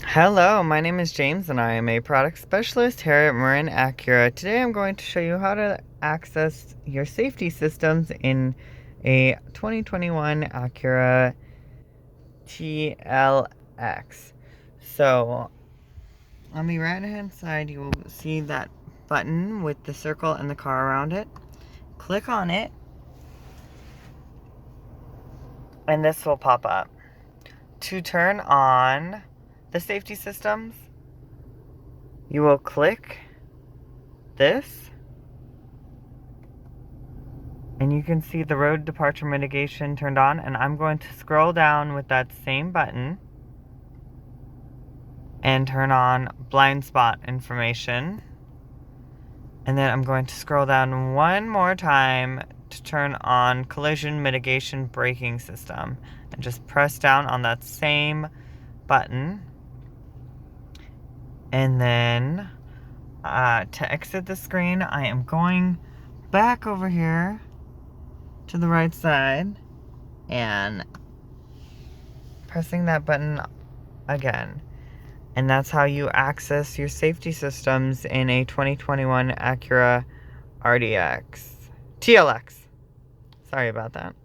Hello, my name is James and I am a product specialist here at Marin Acura. Today I'm going to show you how to access your safety systems in a 2021 Acura TLX. So, on the right hand side you will see that button with the circle and the car around it. Click on it and this will pop up. To turn on the safety systems, you will click this, and you can see the Road Departure Mitigation turned on, and I'm going to scroll down with that same button and turn on blind spot information. And then I'm going to scroll down one more time to turn on Collision Mitigation Breaking System, and just press down on that same button. And then to exit the screen, I am going back over here to the right side and pressing that button again. And that's how you access your safety systems in a 2021 Acura TLX. Sorry about that.